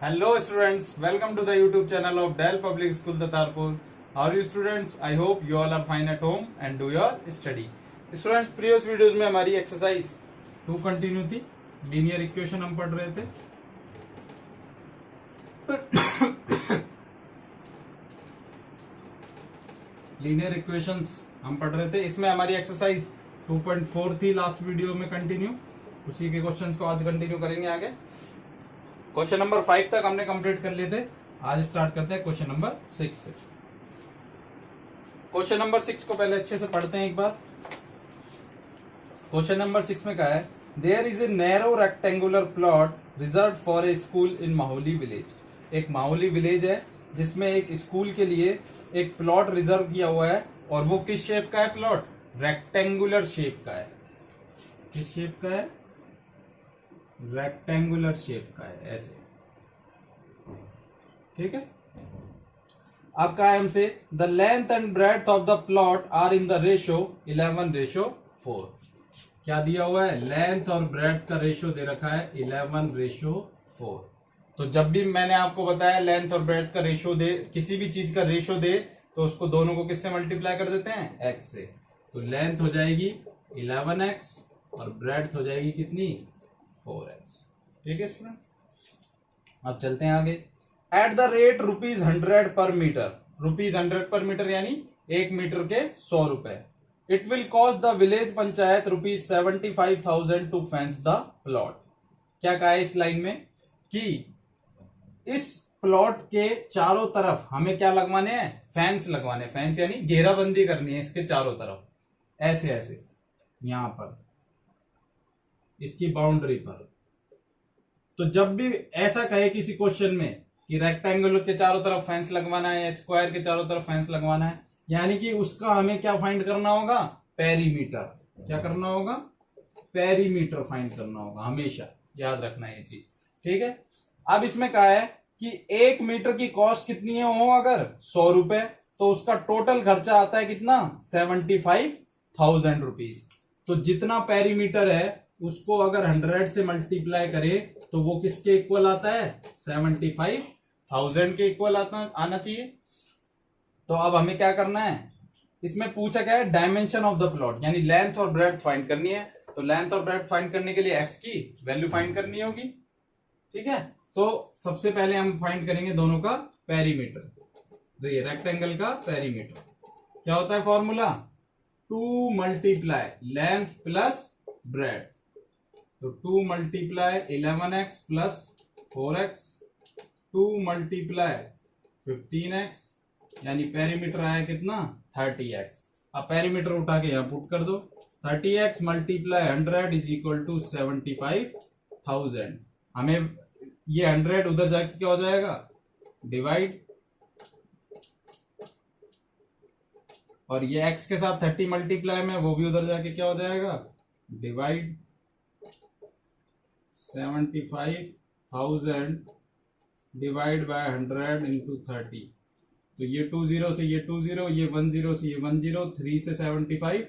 Hello students, welcome to the YouTube channel of Dell Public School Tatarpur. How are you students? I hope you all are fine at home and do your study. Students, previous videos में हमारी exercise 2 continue थी. Linear equation हम पढ़ रहे थे. Linear equations हम पढ़ रहे थे. इसमें हमारी एक्सरसाइज 2.4 थी लास्ट वीडियो में कंटिन्यू. उसी के क्वेश्चंस को आज कंटिन्यू करेंगे आगे. क्वेश्चन नंबर 5 तक हमने कंप्लीट कर लिए थे. आज स्टार्ट करते हैं क्वेश्चन नंबर 6 से. क्वेश्चन नंबर 6 को पहले अच्छे से पढ़ते हैं एक बार. क्वेश्चन नंबर 6 में क्या है? There is a narrow rectangular plot reserve for a school in Mahauli village. एक माहौली विलेज है जिसमें एक स्कूल के लिए एक प्लॉट रिजर्व किया हुआ है. और वो किस शेप का है? प्लॉट रेक्टेंगुलर शेप का है. किस शेप का है? रेक्टेंगुलर शेप का है, ऐसे. ठीक है. अब क्या है हमसे? The length and breadth of the plot are in the ratio 11:4. क्या दिया हुआ है? लेंथ और ब्रेड्थ का रेशो दे रखा है 11:4. तो जब भी मैंने आपको बताया लेंथ और ब्रेड्थ का रेशो दे, किसी भी चीज का रेशो दे, तो उसको दोनों को किससे मल्टीप्लाई कर देते हैं? x से. तो लेंथ हो जाएगी 11x और ब्रेड्थ हो जाएगी कितनी? 4x. ठीक है स्टूडेंट. अब चलते हैं आगे. एट द रेट ₹100 पर मीटर. ₹100 पर मीटर यानी 1 मीटर के 100 रुपए. It will cost the village panchayat ₹75,000 to fence the plot. क्या कहा है इस लाइन में? कि इस प्लॉट के चारों तरफ हमें क्या लगवाने हैं? फेंस लगवाने. फेंस यानी घेराबंदी करनी है इसके चारों तरफ, ऐसे ऐसे, यहां पर इसकी बाउंड्री पर. तो जब भी ऐसा कहे किसी क्वेश्चन में कि रेक्टेंगल के चारों तरफ फेंस लगवाना है या स्क्वायर के चारों तरफ फेंस लगवाना है, यानी कि उसका हमें क्या फाइंड करना होगा? पेरीमीटर. क्या करना होगा? पेरीमीटर फाइंड करना होगा. हमेशा याद रखना ये चीज. ठीक है. अब इसमें क्या है कि 1 मीटर की कॉस्ट कितनी है? हो अगर 100 रुपए, तो उसका टोटल खर्चा आता है कितना? 75,000 रुपीज. तो जितना पेरीमीटर है उसको अगर 100 से मल्टीप्लाई करे तो वो किसके इक्वल आता है? 75,000 के इक्वल आना चाहिए. तो अब हमें क्या करना है? इसमें पूछा क्या है? डायमेंशन ऑफ द प्लॉट, यानी लेंथ और ब्रेड्थ फाइंड करनी है. तो लेंथ और ब्रेड्थ फाइंड करने के लिए एक्स की वैल्यू फाइंड करनी होगी. ठीक है. तो सबसे पहले हम फाइंड करेंगे दोनों का पेरीमीटर. देखिए रेक्टेंगल का पेरीमीटर क्या होता है? Formula 2 multiply length plus breadth. तो 2 multiply 11x plus 4x, 2 multiply 15x, यानी पेरीमीटर आया कितना? 30x. अब पेरीमीटर उठा के यहां पुट कर दो. 30x multiply 100 is equal to 75,000. हमें ये 100 उधर जाके क्या हो जाएगा? डिवाइड. और ये x के साथ 30 मल्टीप्लाई में वो भी उधर जाके क्या हो जाएगा? डिवाइड. 75,000 divide by 100 into 30. तो ये 20 से ये 20, ये 10 से ये 10, 3 से 75,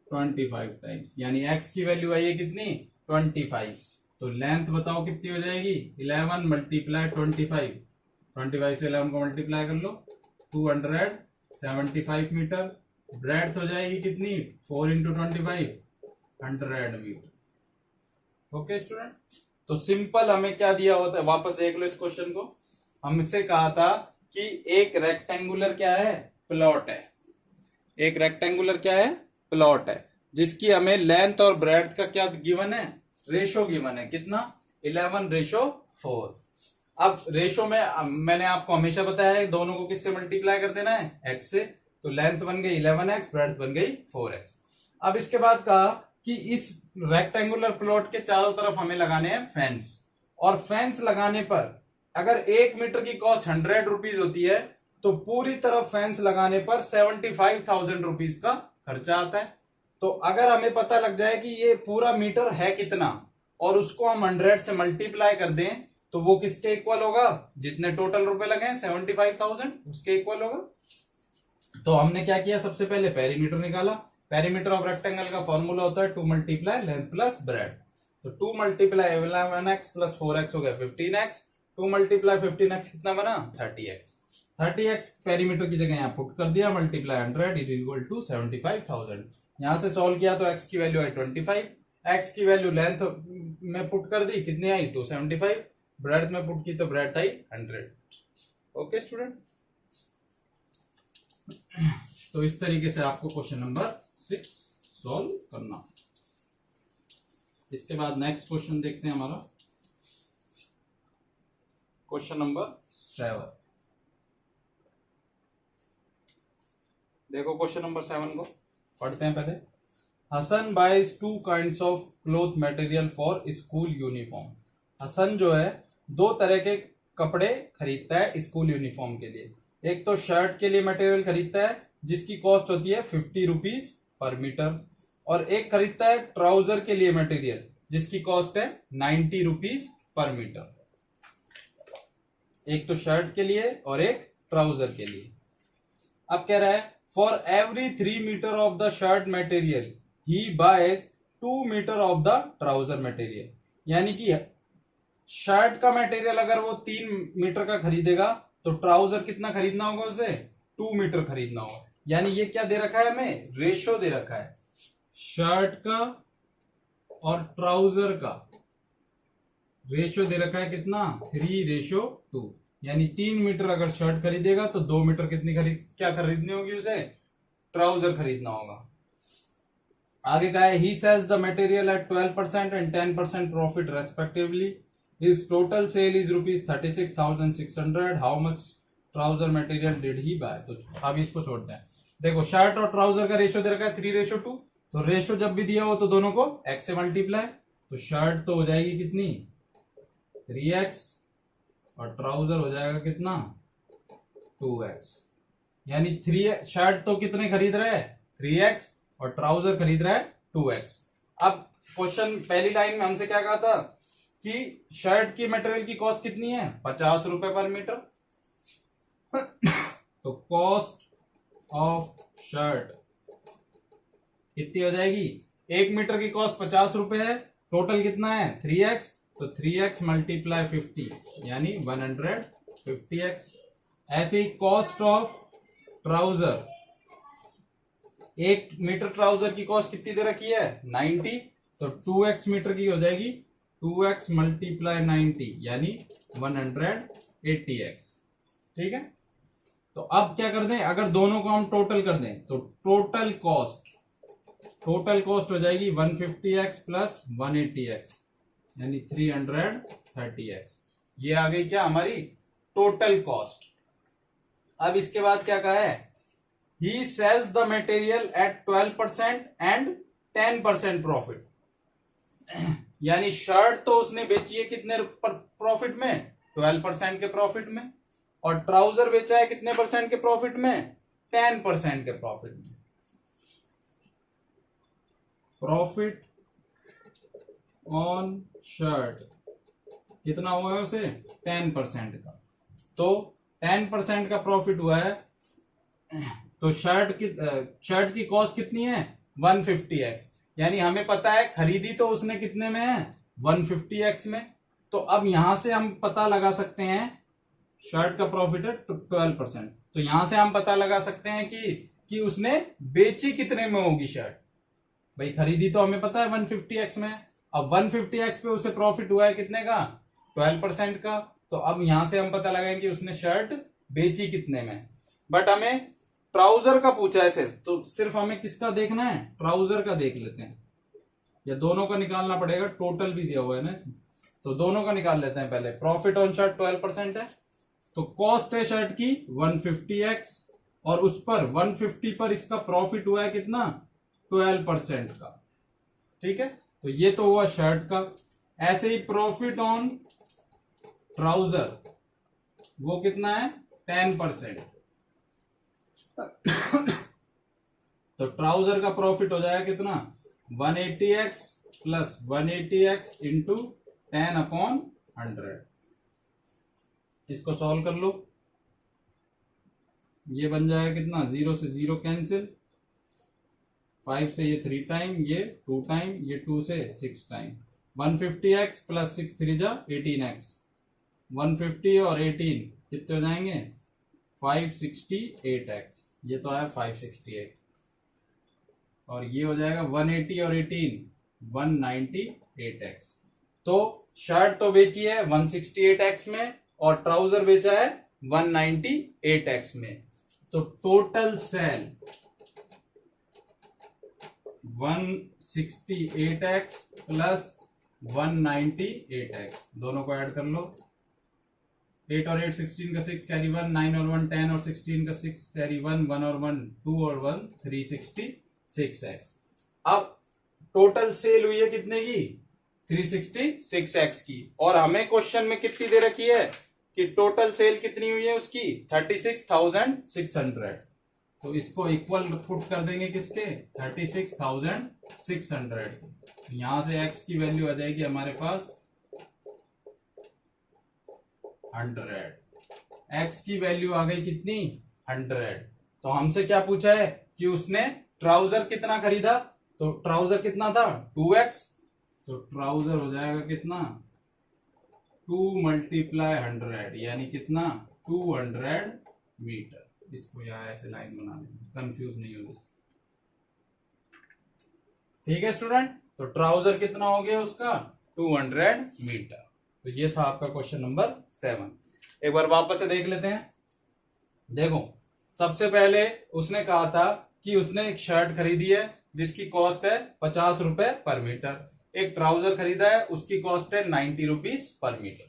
25 टाइम्स, यानी x की वैल्यू आई है कितनी? 25. तो लेंथ बताओ कितनी हो जाएगी? 11 मल्टीप्लाई 25. 25 से 11 को मल्टीप्लाई कर लो, 275 मीटर. ब्रेड्थ हो जाएगी कितनी? 4 इंटू 25, 100 मीटर. Okay student. तो सिंपल हमें क्या दिया होता है? वापस देख लो इस क्वेश्चन को. हमसे कहा था कि एक रेक्टेंगुलर क्या है? प्लॉट है. एक रेक्टेंगुलर क्या है? प्लॉट है, जिसकी हमें लेंथ और ब्रेड्थ का क्या गिवन है? रेशो गिवन है. कितना? 11:4. अब रेशो में मैंने आपको हमेशा बताया है दोनों को किससे मल्टीप्लाई कर देना है? x से. तो लेंथ बन गई 11x, ब्रेड्थ बन गई 4x. अब इसके बाद कहा कि इस रेक्टेंगुलर प्लॉट के चारों तरफ हमें लगाने हैं फेंस. और फेंस लगाने पर अगर 1 मीटर की कॉस्ट 100 रुपीज होती है, तो पूरी तरफ फेंस लगाने पर 75,000 रुपीज का खर्चा आता है. तो अगर हमें पता लग जाए कि ये पूरा मीटर है कितना, और उसको हम 100 से मल्टीप्लाई कर दें, तो वो किसके इक्वल होगा? जितने टोटल रुपए लगे हैं 75,000, उसके इक्वल होगा. तो हमने क्या किया? सबसे पहले पेरीमीटर निकाला. पेरीमीटर ऑफ रेक्टेंगल का फॉर्मूला होता है 2 मल्टीप्लाई लेंथ प्लस ब्रेड्थ. तो 2 मल्टीप्लाई 11x प्लस 4x हो गया 15x, 2 मल्टीप्लाई 15x कितना बना 30x। 30x पेरीमीटर की जगह यहाँ पुट कर दिया, मल्टीप्लाई 100 इज इक्वल टू 75,000। यहां से सॉल्व किया तो x की वैल्यू आई 25, x की वैल्यू लेंथ में पुट कर दी, कितनी आई 275, ब्रेड्थ में पुट की तो ब्रेड्थ आई 100। ओके स्टूडेंट, तो इस तरीके से आपको क्वेश्चन नंबर 6 सॉल्व करना। इसके बाद नेक्स्ट क्वेश्चन देखते हैं हमारा क्वेश्चन नंबर 7। देखो क्वेश्चन नंबर 7 को पढ़ते हैं पहले। Hasan buys 2 kinds of cloth material for school uniform. Hasan जो है 2 तरह के कपड़े खरीदता है स्कूल यूनिफॉर्म के लिए। एक तो शर्ट के लिए मटेरियल खरीदता है जिसकी कॉस्ट होती है 50 रुपीज पर मीटर, और एक खरीदता है ट्राउजर के लिए मटेरियल जिसकी कॉस्ट है 90 रुपीज पर मीटर। एक तो शर्ट के लिए और एक ट्राउजर के लिए। अब कह रहा है for every 3 metre of the shirt material he buys 2 metre of the trouser material. यानी कि शर्ट का मटेरियल अगर वो 3 मीटर का खरीदेगा तो ट्राउजर कितना खरीदना होगा उसे 2 मीटर खरीदना होगा। यानी ये क्या दे रखा है हमें, रेशो दे रखा है शर्ट का और ट्राउजर का रेशो दे रखा है कितना 3:2। यानी 3 मीटर अगर शर्ट खरीदेगा तो 2 मीटर कितनी क्या खरीदनी होगी उसे, ट्राउजर खरीदना होगा। आगे का है he sells the material at 12% and 10% profit respectively. His total sale is ₹36,600। How much trouser material did he buy. तो अब इसको छोड़ते हैं। देखो शर्ट और ट्राउजर का रेशो दे रखा है 3:2। तो रेशो जब भी दिया हो तो दोनों को x से मल्टीप्लाई। तो शर्ट तो हो जाएगी कितनी 3x और ट्राउजर हो जाएगा कितना 2x। यानी 3 शर्ट तो कितने खरीद रहे हैं 3x और ट्राउजर खरीद रहा है 2x। अब क्वेश्चन पहली लाइन में हमसे क्या कहा था कि शर्ट की मटेरियल की कॉस्ट कितनी है 50 रुपए पर मीटर। तो कॉस्ट ऑफ शर्ट कितनी हो जाएगी, 1 मीटर की कॉस्ट 50 रुपए है, टोटल कितना है 3x। तो 3x मल्टीप्लाई 50 यानी 150x। ऐसे ही cost of trouser, 1 metre trouser की कॉस्ट कितनी दे रखी है 90। तो 2x मीटर की हो जाएगी 2x मल्टीप्लाई 90 यानी 180x। ठीक है, तो अब क्या कर दें, अगर दोनों को हम टोटल कर दें तो टोटल कॉस्ट हो जाएगी 150x प्लस 180x यानी 330x। ये आ गई क्या हमारी टोटल कॉस्ट। अब इसके बाद क्या कहा है he sells the material at 12% and 10% profit. यानी शर्ट तो उसने बेची है कितने प्रॉफिट में 12% के प्रॉफिट में, और ट्राउजर बेचा है कितने परसेंट के प्रॉफिट में 10% के प्रॉफिट में। प्रॉफिट ऑन शर्ट कितना हुआ है उसे 10% का। तो 10% का प्रॉफिट हुआ है। तो शर्ट की कॉस्ट कितनी है 150x। यानी हमें पता है खरीदी तो उसने कितने में है 150x में। तो अब यहां से हम पता लगा सकते हैं शर्ट का प्रॉफिट है 12%। तो यहां से हम पता लगा सकते हैं कि उसने बेची कितने में होगी शर्ट। भाई खरीदी तो हमें पता है 150x में, अब 150x पे उसे प्रॉफिट हुआ है कितने का 12% का। तो अब यहां से हम पता लगाएंगे कि उसने शर्ट बेची कितने में। बट हमें ट्राउजर का पूछा है सिर्फ, तो सिर्फ हमें किसका देखना है ट्राउजर का देख लेते हैं, या दोनों का निकालना पड़ेगा, टोटल भी दिया हुआ है ना इसमें। तो दोनों का निकाल लेते हैं पहले। प्रॉफिट ऑन शर्ट 12% है, तो कॉस्ट है शर्ट की 150x और उस पर 150 पर इसका प्रॉफिट हुआ है कितना 12% का। ठीक है, तो ये तो हुआ शर्ट का। ऐसे ही प्रॉफिट ऑन ट्राउजर वो कितना है 10%। तो ट्राउजर का प्रॉफिट हो जाएगा कितना 180x प्लस 180x इंटू 10/100। इसको सॉल्व कर लो, ये बन जाएगा कितना 0 से 0 कैंसिल, 5 से ये 3 टाइम, ये 2 टाइम, ये 2 से 6 टाइम। 150x प्लस 6 3 जा 18x 150 और 18 कितने हो जाएंगे 568x, ये तो है 568, और ये हो जाएगा 180 और 18 198x। तो शर्ट तो बेची है 168x में और ट्राउजर बेचा है 198x में। तो total sale 168x plus 198x, दोनों को ऐड कर लो। 8 और 8 16 का 6 कैरी 1, 9 और 1 10 और 16 का 6 कैरी 1, 1 और 1 2 और 1 366x। अब टोटल सेल हुई है कितने की 366x की, और हमें क्वेश्चन में कितनी दे रखी है कि टोटल सेल कितनी हुई है उसकी 36,600। तो इसको इक्वल पुट कर देंगे किसके 36,600। यहां से x की वैल्यू आ जाएगी हमारे पास 100। x की वैल्यू आ गई कितनी 100। तो हमसे क्या पूछा है कि उसने ट्राउजर कितना खरीदा, तो ट्राउजर कितना था 2x, तो ट्राउजर हो जाएगा कितना 2 मल्टीप्लाई 100 यानी कितना 200 मीटर। इसको यहाँ ऐसे लाइन बना देंगे, कंफ्यूज नहीं हो। ठीक है स्टूडेंट, तो ट्राउजर कितना हो गया उसका 200 मीटर। तो ये था आपका क्वेश्चन नंबर 7। एक बार वापस से देख लेते हैं। देखो सबसे पहले उसने कहा था कि उसने एक शर्ट खरीदी है जिसकी कॉस्ट है 50 रुपए पर मीटर, एक ट्राउजर खरीदा है उसकी कॉस्ट है 90 रुपीज पर मीटर।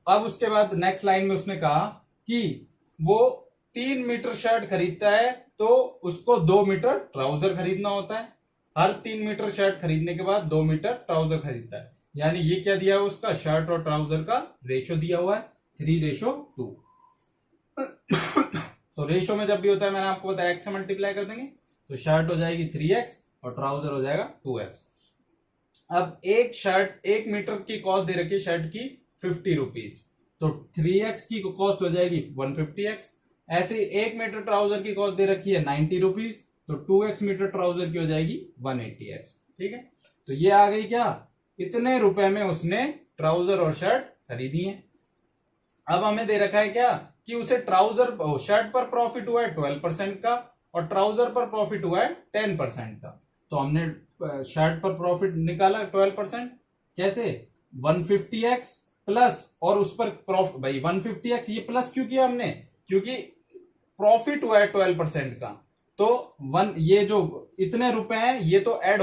अब उसके बाद नेक्स्ट लाइन में उसने कहा कि वो 3 मीटर शर्ट खरीदता है तो उसको 2 मीटर ट्राउजर खरीदना होता है। हर 3 मीटर शर्ट खरीदने के बाद 2 मीटर ट्राउजर खरीदता है। यानी ये क्या दिया है उसका शर्ट और ट्राउजर का रेशो दिया हुआ है 3:2। तो रेशो में जब भी होता है मैंने आपको बताया x से मल्टीप्लाई कर देंगे, तो शर्ट हो जाएगी 3x और ट्राउजर हो जाएगा 2x। अब एक मीटर की कॉस्ट दे रखी है शर्ट की 50 रुपीज, तो 3x की कॉस्ट हो जाएगी 150x। ऐसे 1 मीटर ट्राउजर की कॉस्ट दे रखी है 90 रुपीज, तो 2x मीटर ट्राउजर की हो जाएगी 180x। ठीक है, तो ये आ गई क्या इतने रुपए में उसने ट्राउजर और शर्ट खरीदी है। अब हमें दे रखा है क्या कि उसे ट्राउजर शर्ट पर प्रॉफिट हुआ है 12% का और ट्राउजर पर प्रॉफिट हुआ है 10% का। तो हमने शर्ट पर प्रॉफिट निकाला 12%, कैसे 150x प्लस, और उस पर प्रॉफिट भाई 150x ये प्लस क्यों किया हमने, क्योंकि प्रॉफिट हुआ है 12% का। तो ये जो इतने रुपए हैं ये तो ऐड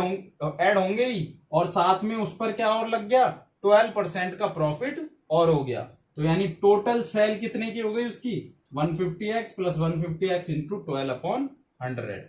होंगे ही, और साथ में उस पर क्या और लग गया 12% का प्रॉफिट और हो गया। तो यानी टोटल सेल कितने की हो गई उसकी 150x plus 150x into 12/100।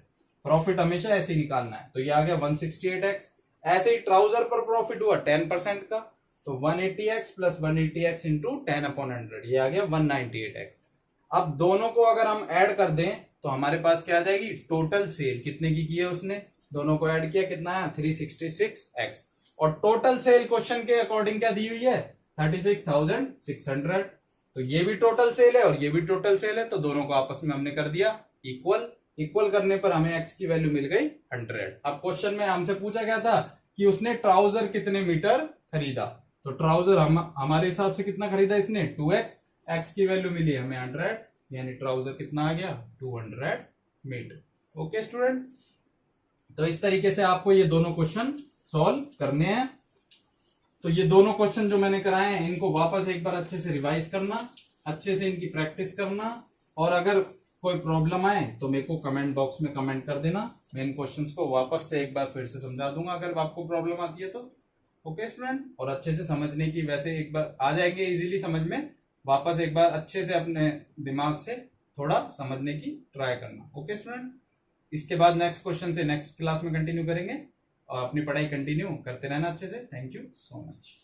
Profit हमेशा ऐसे ही निकालना है। तो ये आ गया 168x। ऐसे ही ट्राउजर पर प्रॉफिट हुआ 10% का, तो 180x प्लस 180x इंटू 10/100, ये आ गया 198x। अब दोनों को अगर हम ऐड कर दें तो हमारे पास क्या आ जाएगी टोटल सेल कितने की है उसने, दोनों को ऐड किया कितना है 366x, और टोटल सेल क्वेश्चन के अकॉर्डिंग क्या दी हुई है 36,600। तो ये भी टोटल सेल है और ये भी टोटल सेल है, तो दोनों को आपस में हमने कर दिया इक्वल करने पर हमें x की वैल्यू मिल गई 100। अब क्वेश्चन में हमसे पूछा गया था कि उसने ट्राउजर कितने मीटर खरीदा, तो ट्राउजर हमारे हिसाब से कितना खरीदा इसने 2x, x की वैल्यू मिली हमें 100, यानी ट्राउजर कितना आ गया 200 मीटर। ओके स्टूडेंट, तो इस तरीके से आपको ये दोनों क्वेश्चन सॉल्व करने हैं। तो ये दोनों क्वेश्चन जो मैंने कराए हैं इनको वापस एक बार अच्छे से रिवाइज करना, अच्छे से इनकी प्रैक्टिस करना, और अगर कोई प्रॉब्लम आए तो मेरे को कमेंट बॉक्स में कमेंट कर देना। मैं इन क्वेश्चंस को वापस से एक बार फिर से समझा दूंगा अगर आपको प्रॉब्लम आती है तो। ओके स्टूडेंट, और अच्छे से समझने की वैसे एक बार आ जाएंगे इजीली समझ में, वापस एक बार अच्छे से अपने दिमाग से थोड़ा समझने की ट्राई करना। ओके स्टूडेंट, इसके बाद नेक्स्ट क्वेश्चन से नेक्स्ट क्लास में कंटिन्यू करेंगे और अपनी पढ़ाई कंटिन्यू करते रहना अच्छे से। Thank you so much.